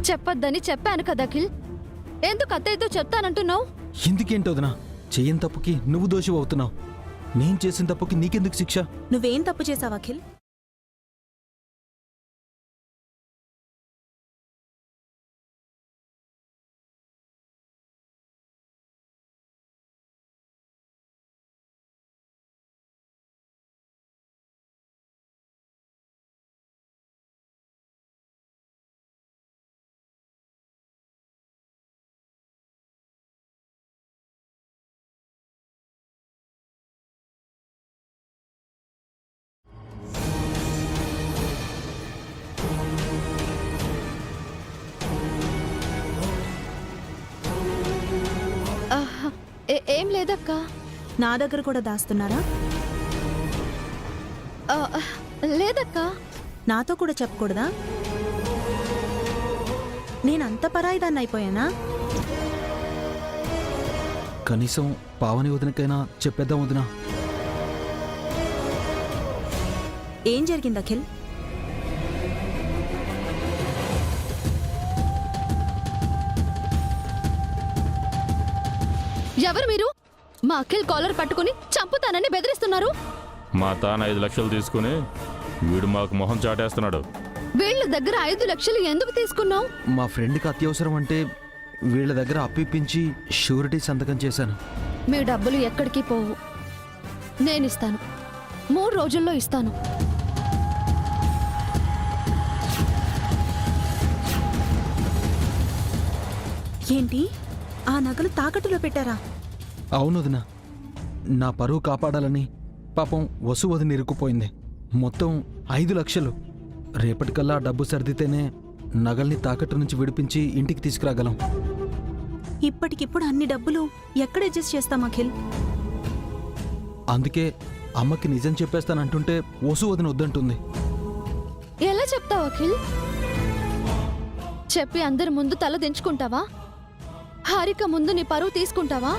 చెప్పొద్దని చెప్పాను కదా అఖిల్. ఎందుకు అత్తయ్యతో చెప్తానంటున్నావు? ఎందుకేంటో వదినా, చెయ్యని తప్పుకి నువ్వు దోషి అవుతున్నావు. నేను చేసిన తప్పుకి నీకెందుకు శిక్ష? నువ్వేం తప్పు చేసావు అఖిల్? ఏం లేదక్క. నా దగ్గర కూడా దాస్తున్నారా? లేదక్క. నాతో కూడా చెప్పకూడదా? నేనంత పరాయిదాన్ని అయిపోయానా? కనీసం పావని వదినకైనా చెప్పేద్దాం వదినా. ఏం జరిగింది అఖిల్? ఎవరు మీరు? మా అఖిల్ కాలర్ పట్టుకుని చంపుతానని బెదిరిస్తున్నారు. మా తాను 5 లక్షలు తీసుకుని వీడు మాకు మొహం చాటేస్తున్నాడు. వీళ్ళ దగ్గర 5 లక్షలు ఎందుకు తీసుకున్నావు? మా ఫ్రెండ్కి అత్యవసరం అంటే వీళ్ళ దగ్గర అప్పిప్పించి షూరిటీ సంతకం చేశాను. మీ డబ్బులు ఎక్కడికి పోవు. నేనిస్తాను. 3 రోజుల్లో ఇస్తాను. ఏంటి, ఆ నగలు తాకట్టులో పెట్టారా? అవును వదినా, నా పరువు కాపాడాలని పాపం వసు వదిన ఇరుక్కుపోయింది. మొత్తం 5 లక్షలు. రేపటికల్లా డబ్బు సర్దితేనే నగల్ని తాకట్టు నుంచి విడిపించి ఇంటికి తీసుకురాగలం. ఇప్పటికిప్పుడు అన్ని డబ్బులు ఎక్కడ అడ్జస్ట్ చేస్తాం అఖిల్? అందుకే అమ్మకి నిజం చెప్పేస్తానంటుంటే వసు వదిన వద్దంటుంది. ఎలా చెప్తావు అఖిల్? చెప్పి అందరి ముందు తల దించుకుంటావా? హారిక ముందు నీ పరువు తీసుకుంటావా?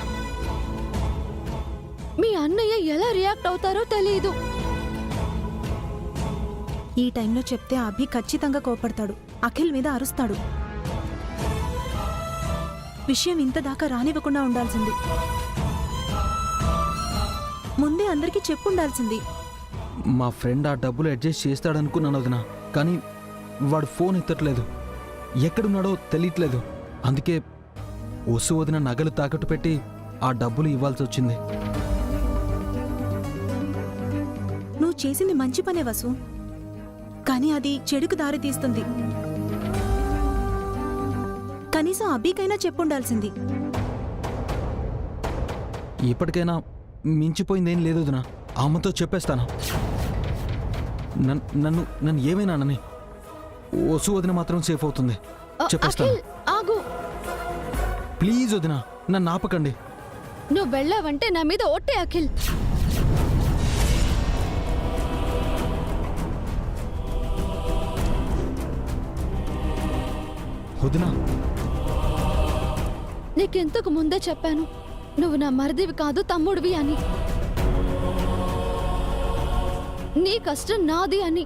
మీ అన్నయ్య ఎలా రియాక్ట్ అవుతారో తెలియదు. ఈ టైంలో చెప్తే అభి ఖచ్చితంగా కోపడతాడు, అఖిల్ మీద అరుస్తాడు. విషయం ఇంత దాకా రానివ్వకుండా ఉండాల్సింది. ముందే అందరికీ చెప్పుండాల్సింది. మా ఫ్రెండ్ ఆ డబ్బులు అడ్జస్ట్ చేస్తాడనుకున్నాను వదినా, కానీ వాడు ఫోన్ ఎత్తట్లేదు. ఎక్కడున్నాడో తెలియట్లేదు. అందుకే వసు వదిన నగలు తాకట్టు పెట్టి ఆ డబ్బులు ఇవ్వాల్సి వచ్చింది. నువ్వు చేసింది మంచి పనే వసు, కానీ అది చెడుకు దారి తీస్తుంది. కనీసం అభికైనా చెప్పుండాల్సింది. ఇప్పటికైనా మించిపోయిందేం లేదు వదినా, అమ్మతో చెప్పేస్తాను. నన్ను ఏమైనా అనని, వసు వదిన మాత్రం సేఫ్ అవుతుంది. చెప్పేస్తాను. అఖిల్, ఆగు. ప్లీజ్ వదినా, నన్ను ఆపకండి. నువ్వు వెళ్ళావంటే నా మీద ఒట్టే అఖిల్. వదినా, నీకెంతకు ముందే చెప్పాను, నువ్వు నా మరిదివి కాదు తమ్ముడివి అని. నీ కష్టం నాది అని.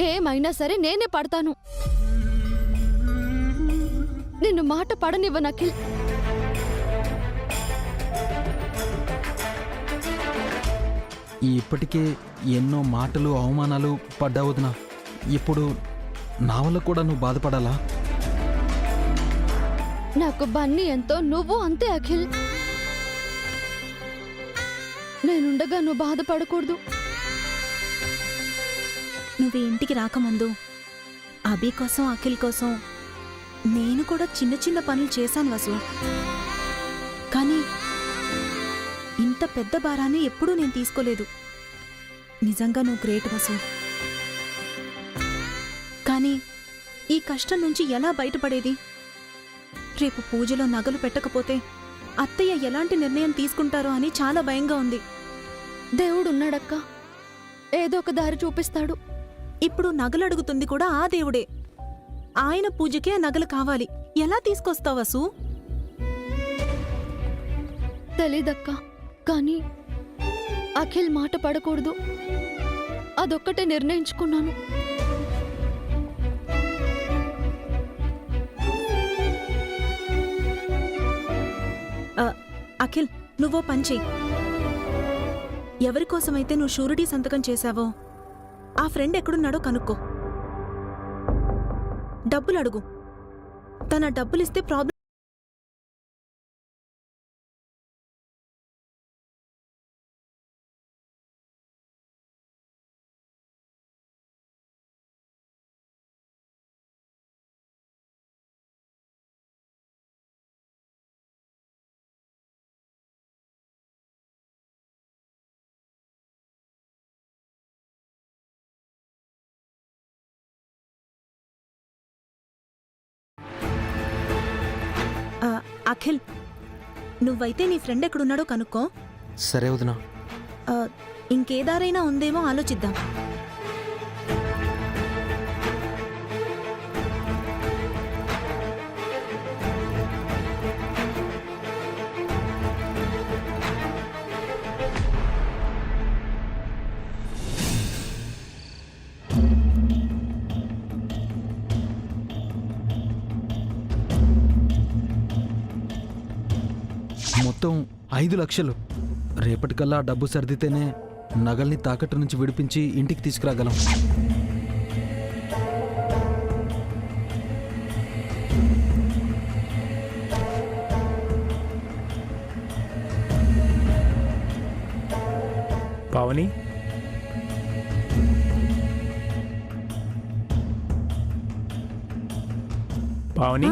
ఏమైనా సరే నేనే పడతాను. నిన్ను మాట పడనివ్వను అఖిల్. ఇప్పటికే ఎన్నో మాటలు అవమానాలు పడ్డా వదినా. ఇప్పుడు నా వల్ల కూడా నువ్వు బాధపడాలా? నాకు బన్నీ ఎంతో, నువ్వు అంతే అఖిల్. నేనుండగా నువ్వు బాధపడకూడదు. నువ్వు ఇంటికి రాకముందు అభి కోసం అఖిల్ కోసం నేను కూడా చిన్న చిన్న పనులు చేశాను వసు. కానీ ఇంత పెద్ద భారాన్ని ఎప్పుడూ నేను తీసుకోలేదు. నిజంగా నువ్వు గ్రేట్ వసు. కానీ ఈ కష్టం నుంచి ఎలా బయటపడేది? రేపు పూజలో నగలు పెట్టకపోతే అత్తయ్య ఎలాంటి నిర్ణయం తీసుకుంటారో అని చాలా భయంగా ఉంది. దేవుడున్నాడక్క, ఏదో ఒక దారి చూపిస్తాడు. ఇప్పుడు నగలు అడుగుతుంది కూడా ఆ దేవుడే. ఆయన పూజకే ఆ నగలు కావాలి. ఎలా తీసుకొస్తావు వసు? తెలీదక్క, కానీ అఖిల్ మాట పడకూడదు. అదొక్కటే నిర్ణయించుకున్నాను. అఖిల్, నువ్వో పని చెయ్యి. ఎవరి కోసమైతే నువ్వు షూరిటీ సంతకం చేశావో ఆ ఫ్రెండ్ ఎక్కడున్నాడో కనుక్కో. డబ్బులు అడుగు. తన డబ్బులిస్తే ప్రాబ్లం. అఖిల్, నువ్వైతే నీ ఫ్రెండ్ ఎక్కడున్నాడో కనుక్కో. సరే వదినా. ఇంకేదారైనా ఉందేమో ఆలోచిద్దాం. మొత్తం 5 లక్షలు. రేపటికల్లా ఆ డబ్బు సర్దితేనే నగల్ని తాకట్టు నుంచి విడిపించి ఇంటికి తీసుకురాగలం. పావని, పావని,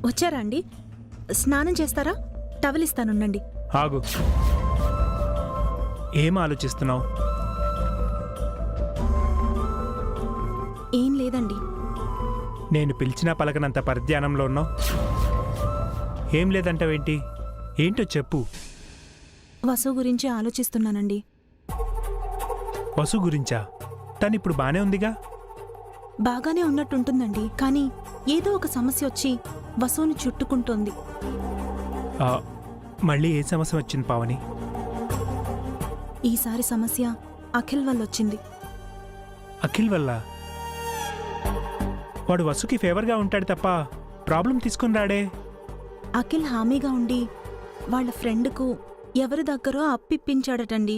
వచ్చారా అండి? స్నానం చేస్తారా? టవల్ ఇస్తానుండండి. ఆగు. ఏం ఆలోచిస్తున్నావు? ఏం లేదండి. నేను పిలిచినా పలకనంత పరిధ్యానంలో ఉన్నావు. ఏం లేదంటావేంటి? ఏంటో చెప్పు. వసు గురించి ఆలోచిస్తున్నానండి. వసు గురించా? తనిప్పుడు బానే ఉందిగా? బాగానే ఉన్నట్టుంటుందండి, కానీ ఏదో ఒక సమస్య వచ్చి వసుని చుట్టుకుంటోంది. మళ్ళీ ఏ సమస్య వచ్చింది పావని? ఈసారి సమస్య అఖిల్ వల్ల వచ్చింది. అఖిల్ వల్ల? వాడు వసుకి ఫేవర్గా ఉంటాడు తప్ప ప్రాబ్లం తీసుకుని రాడే. అఖిల్ హామీగా ఉండి వాళ్ళ ఫ్రెండ్కు ఎవరి దగ్గరో అప్పిప్పించాడటండి.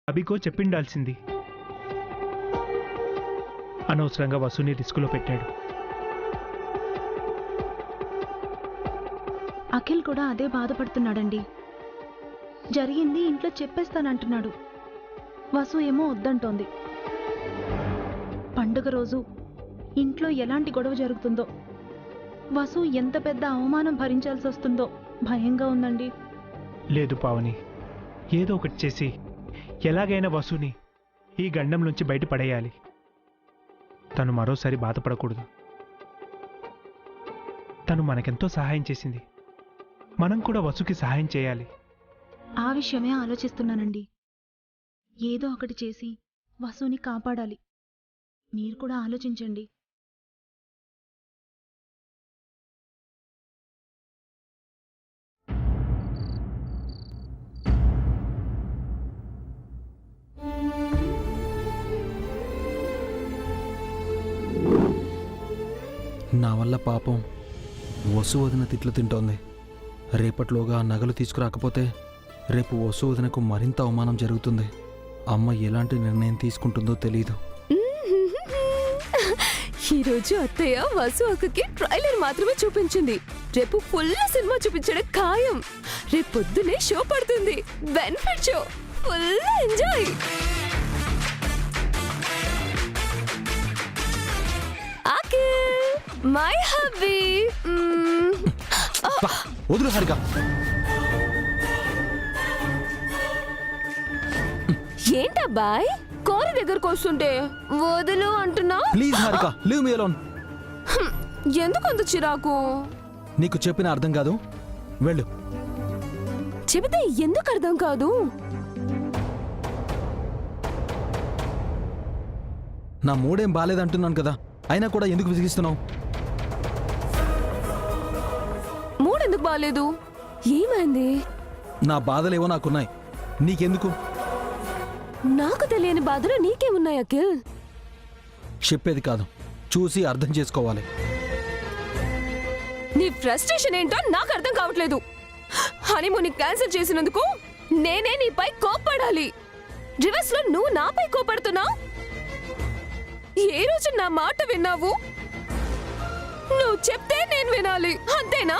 అభికో చెప్పిండాల్సింది. అనవసరంగా వసుని రిస్కులో పెట్టాడు. అఖిల్ కూడా అదే బాధపడుతున్నాడండి. జరిగింది ఇంట్లో చెప్పేస్తానంటున్నాడు. వసు ఏమో వద్దంటోంది. పండుగ రోజు ఇంట్లో ఎలాంటి గొడవ జరుగుతుందో, వసు ఎంత పెద్ద అవమానం భరించాల్సి వస్తుందో భయంగా ఉందండి. లేదు పావని, ఏదో ఒకటి చేసి ఎలాగైనా వసుని ఈ గండం నుంచి బయటపడేయాలి. తను మరోసారి బాధపడకూడదు. తను మనకెంతో సహాయం చేసింది. మనం కూడా వసుకి సహాయం చేయాలి. ఆ విషయమే ఆలోచిస్తున్నానండి. ఏదో ఒకటి చేసి వసుని కాపాడాలి. మీరు కూడా ఆలోచించండి. నా వల్ల పాపం వసు వదిన తిట్లు తింటోంది. రేపట్లోగా ఆ నగలు తీసుకురాకపోతే రేపు వసు వదినకు మరింత అవమానం జరుగుతుంది. అమ్మ ఎలాంటి నిర్ణయం తీసుకుంటుందో తెలీదు. ఈరోజు అత్తయ్య వసు అక్కకి ట్రైలర్ మాత్రమే చూపించింది. రేపు ఫుల్ సినిమా చూపించడం ఖాయం. రేపు పొద్దునే షో పడుతుంది, benefit show. Full enjoy. Akhil my hubby. బా, వదులు హారిక. ఏంటబ్బాయ్ కోరి దగ్గరకు వస్తుంటే వదులు అంటున్నా? Please Harika, leave me alone. ఎందుకు అంత చిరాకు? నీకు చెప్పిన అర్థం కాదు, వెళ్ళు. చెబితే ఎందుకు అర్థం కాదు? నా మూడేం బాలేదంటున్నాను కదా, అయినా కూడా ఎందుకు విసిగిస్తున్నావు? మూడెందుకు బాలేదు? ఏమైంది? నా బాధలేవో నాకున్నాయి, నీకెందుకు? నాకు తెలియని బాధలు నీకేమున్నాయి అఖిల్? చెప్పేది కాదు, చూసి అర్థం చేసుకోవాలి. నీ ఫ్రస్ట్రేషన్ ఏంటో నాకు అర్థం కావట్లేదు. హనీమూన్ క్యాన్సిల్ చేసినందుకు నేనే నీపై కోప్పడాలి. రివర్స్ లో నువ్వు నాపై కోపడుతున్నావు. ఏ రోజు నా మాట విన్నావు? నువ్వు చెప్తే నేను వినాలి, అంతేనా?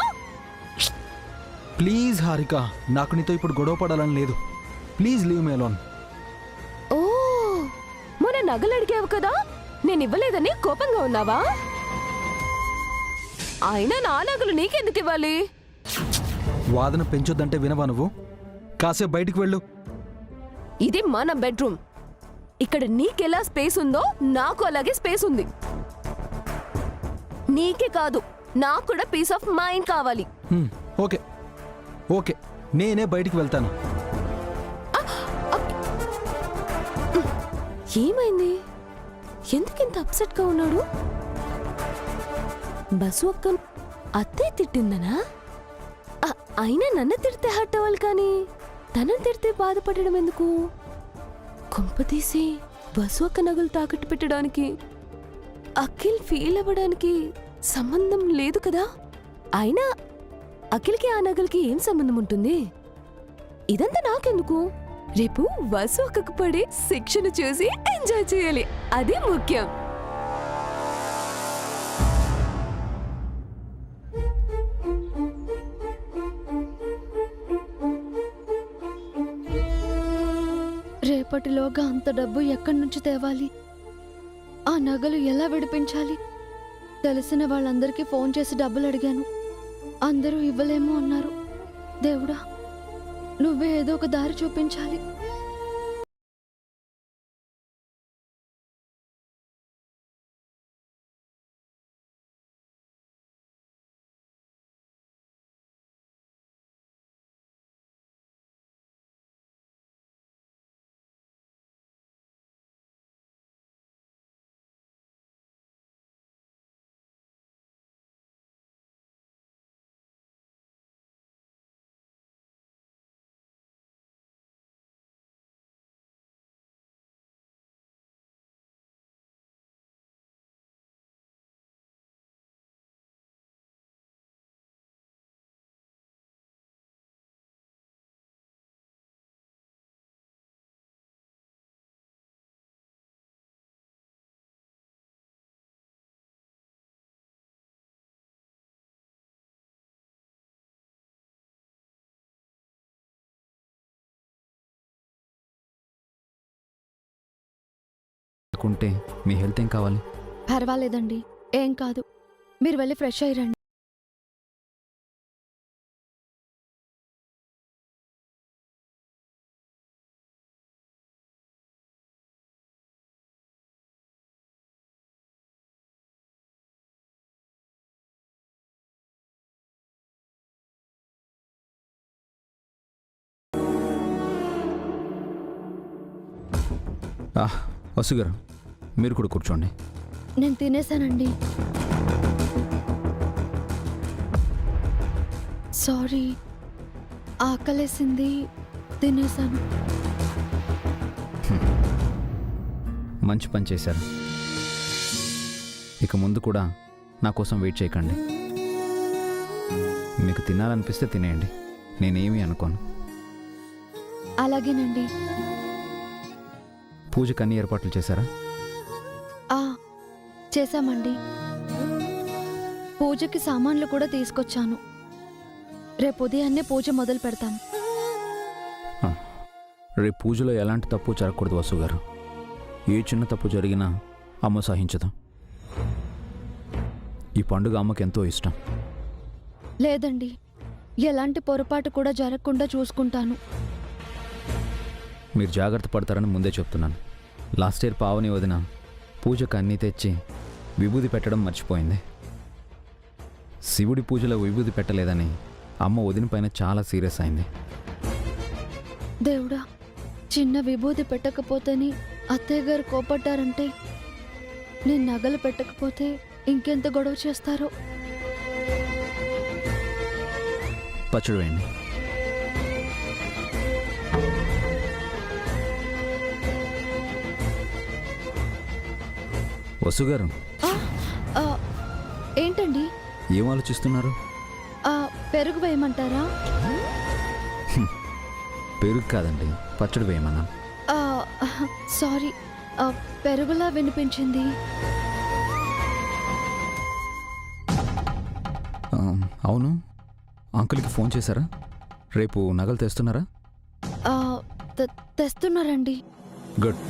ప్లీజ్ హారిక, నాకు నీతో ఇప్పుడు గొడవ పడాలని లేదు. Please leave me alone. ఓ, మొన్న నగలు అడిగావు కదా, నేను ఇవ్వలేదని కోపంగా ఉన్నావా? అయినా నా నగలు నీకెందుకు ఇవ్వాలి? వాదన పెంచొద్దంటే వినవా నువ్వు? కాసేపు బయటికి వెళ్ళు. ఇది మన బెడ్రూమ్. ఇక్కడ నీకెలా స్పేస్ ఉందో నాకు అలాగే స్పేస్ ఉంది. నీకే కాదు, నాకు కూడా పీస్ ఆఫ్ మైండ్ కావాలి. ఓకే ఓకే, నేనే బయటికి వెళ్తాను. ఏమైంది? ఎందుకింత అప్సెట్ గా ఉన్నాడు? బసు అక్క అత్తే తిట్టిందనా? అయినా నన్ను తిడితే హర్ట్ అవ్వాలి, కానీ తనని తిడితే బాధపడడం ఎందుకు? కొంపతీసి బసు అక్క నగలు తాకట్టు పెట్టడానికి అఖిల్ ఫీల్ అవ్వడానికి సంబంధం లేదు కదా? అయినా అఖిల్కి ఆ నగలకి ఏం సంబంధం ఉంటుంది? ఇదంతా నాకెందుకు? రేపు వసు అక్కకు పడే శిక్షను చూసి ఎంజాయ్ చేయాలి, అదే ముఖ్యం. రేపటిలోగా అంత డబ్బు ఎక్కడి నుంచి తేవాలి? ఆ నగలు ఎలా విడిపించాలి? తెలిసిన వాళ్ళందరికీ ఫోన్ చేసి డబ్బులు అడిగాను, అందరూ ఇవ్వలేమో అన్నారు. దేవుడా, నువ్వే ఏదో ఒక దారి చూపించాలి. కుంటే మీ హెల్త్ ఏం కావాలి? పర్వాలేదండి, ఏం కాదు. మీరు వెళ్ళి ఫ్రెష్ అయ్యిరండి. వసు గారు, మీరు కూడా కూర్చోండి. నేను తినేసానండి. సారీ, ఆకలేసింది, తినేసాను. మంచి పని చేశారు. ఇక ముందు కూడా నా కోసం వెయిట్ చేయకండి. మీకు తినాలనిపిస్తే తినేయండి, నేనేమీ అనుకోను. అలాగేనండి. పూజకు అన్ని ఏర్పాట్లు చేశారా? ఆ, చేశామండి. పూజకి సామాన్లు కూడా తీసుకొచ్చాను. రేపు ఉదయాన్నే పూజ మొదలు పెడతాం. రేపు పూజలో ఎలాంటి తప్పు జరగకూడదు వసు గారు. ఏ చిన్న తప్పు జరిగినా అమ్మ సహించదు. ఈ పండుగ అమ్మకి ఎంతో ఇష్టం. లేదండి, ఎలాంటి పొరపాటు కూడా జరగకుండా చూసుకుంటాను. మీరు జాగ్రత్త పడతారని ముందే చెప్తున్నాను. లాస్ట్ ఇయర్ పావని వదిన పూజకు అన్నీ తెచ్చి విభూది పెట్టడం మర్చిపోయింది. శివుడి పూజలో విభూది పెట్టలేదని అమ్మ వదిన పైన చాలా సీరియస్ అయింది. దేవుడా, చిన్న విభూతి పెట్టకపోతేని అత్తయ్య గారు కోపడ్డారంటే నేను నగలు పెట్టకపోతే ఇంకెంత గొడవ చేస్తారో. పచ్చడి వేయండి. వసు గారు, ఆ, ఆ, ఏంటండి? ఏం ఆలోచిస్తున్నారు? పెరుగు వేయమంటారా? పెరుగు కాదండి, పచ్చడి వేయమన్నా. సారీ, పెరుగులా వినిపించింది. అవును, అంకుల్కి ఫోన్ చేశారా? రేపు నగలు తెస్తున్నారా? తెస్తున్నారండి. గుడ్,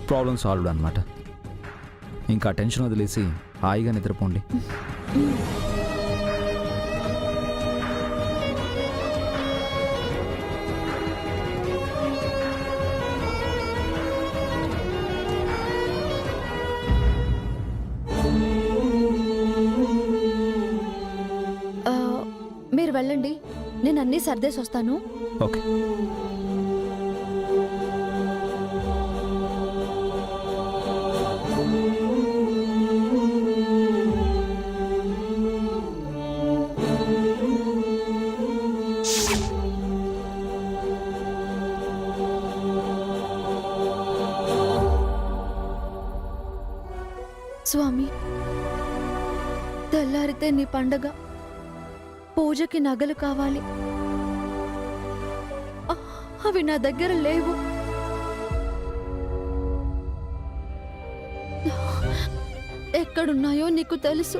ప్రాబ్లం సాల్వ్డ్ అనమాట. ఇంకా టెన్షన్ వదిలేసి హాయిగా నిద్రపోండి. మీరు వెళ్ళండి, నేను అన్నీ సర్దేసి వస్తాను. ఓకే. స్వామి, తెల్లారితే నీ పండగ. పూజకి నగలు కావాలి. అవి నా దగ్గర లేవు. ఎక్కడున్నాయో నీకు తెలుసు.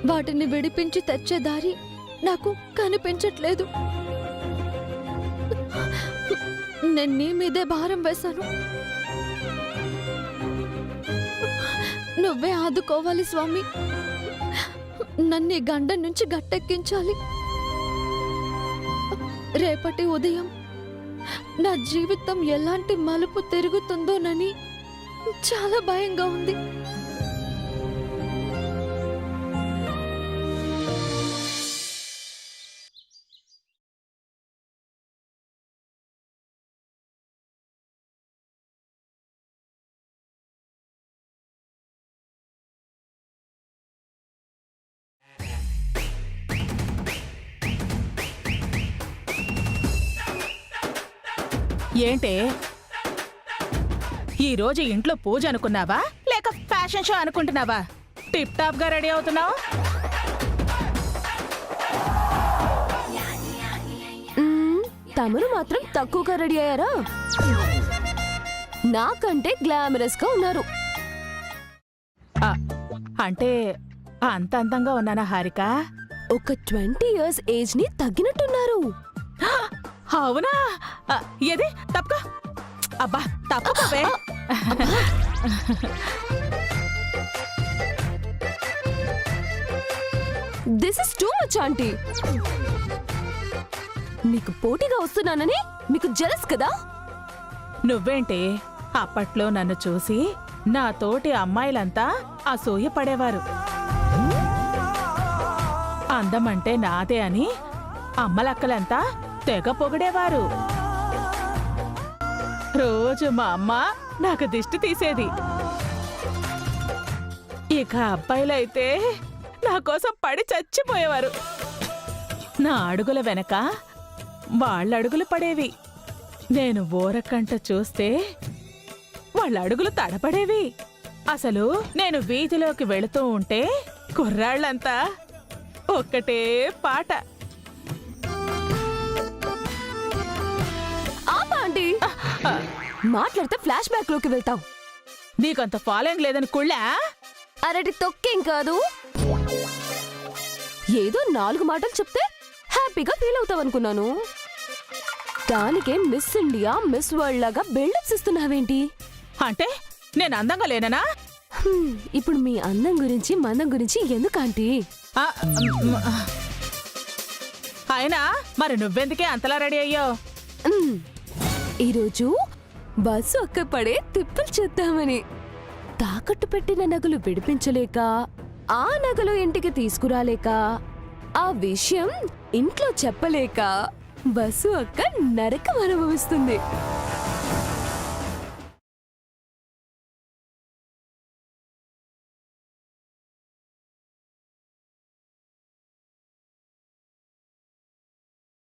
వాటిని విడిపించి తెచ్చే దారి నాకు కనిపించట్లేదు. నేను నీ మీదే భారం వేశాను. నువ్వే ఆదుకోవాలి స్వామి. నన్ను ఈ గండం నుంచి గట్టెక్కించాలి. రేపటి ఉదయం నా జీవితం ఎలాంటి మలుపు తిరుగుతుందోనని చాలా భయంగా ఉంది. ఏంటే ఈరోజు ఇంట్లో పూజ అనుకున్నావా లేక ఫ్యాషన్ షో అనుకుంటున్నావా? టిప్ టాప్ గా రెడీ అవుతున్నావు? తమరు మాత్రం తక్కువగా రెడీ అయ్యారా? నాకంటే గ్లామరస్ గా ఉన్నారు. అంటే అంత అందంగా ఉన్నానా హారిక? ఒక 20 years ఏజ్ ని తగ్గినట్టున్నారు. అవునా? ఏది తప్పుకో. అబ్బా తప్పుకోవే. This is too much aunty. మీకు పోటీగా వస్తున్నానని మీకు జెలస్ కదా? నువ్వేంటి అప్పట్లో నన్ను చూసి నా తోటి అమ్మాయిలంతా అసూయ పడేవారు. అందమంటే నాదే అని అమ్మలక్కలంతా తెగ పొగిడేవారు. రోజు మా అమ్మ నాకు దిష్టి తీసేది. ఇక అబ్బాయిలైతే నా కోసం పడి చచ్చిపోయేవారు. నా అడుగుల వెనక వాళ్ళ అడుగులు పడేవి. నేను ఓరకంట చూస్తే వాళ్ళ అడుగులు తడపడేవి. అసలు నేను వీధిలోకి వెళుతూ ఉంటే కుర్రాళ్ళంతా ఒక్కటే పాట. ఆంటీ మాట్లాడితే ఫ్లాష్ బ్యాక్ లోకి వెళ్తావు. నీకంత ఫాలోయింగ్ లేదని కుళ్ళా? అరటి తొక్కేం కాదు, ఏదో 4 మాటలు చెప్తే హ్యాపీగా ఫీల్ అవుతావు అనుకున్నాను. దానికే మిస్ ఇండియా మిస్ వరల్డ్ లాగా బిల్డప్స్ ఇస్తున్నావేంటి? అంటే నేను అందంగా లేననా? ఇప్పుడు మీ అందం గురించి మందం గురించి ఎందుకు ఆంటీ? ఆ, అయినా మరి నువ్వెందుకే అంతలా రెడీ అయ్యావు? ఈరోజు బస్సు అక్క పడే తిప్పులు చూద్దామని. తాకట్టు పెట్టిన నగలు విడిపించలేక, ఆ నగలు ఇంటికి తీసుకురాలేక, ఆ విషయం ఇంట్లో చెప్పలేక బస్సు అక్క నరకం అనుభవిస్తుంది.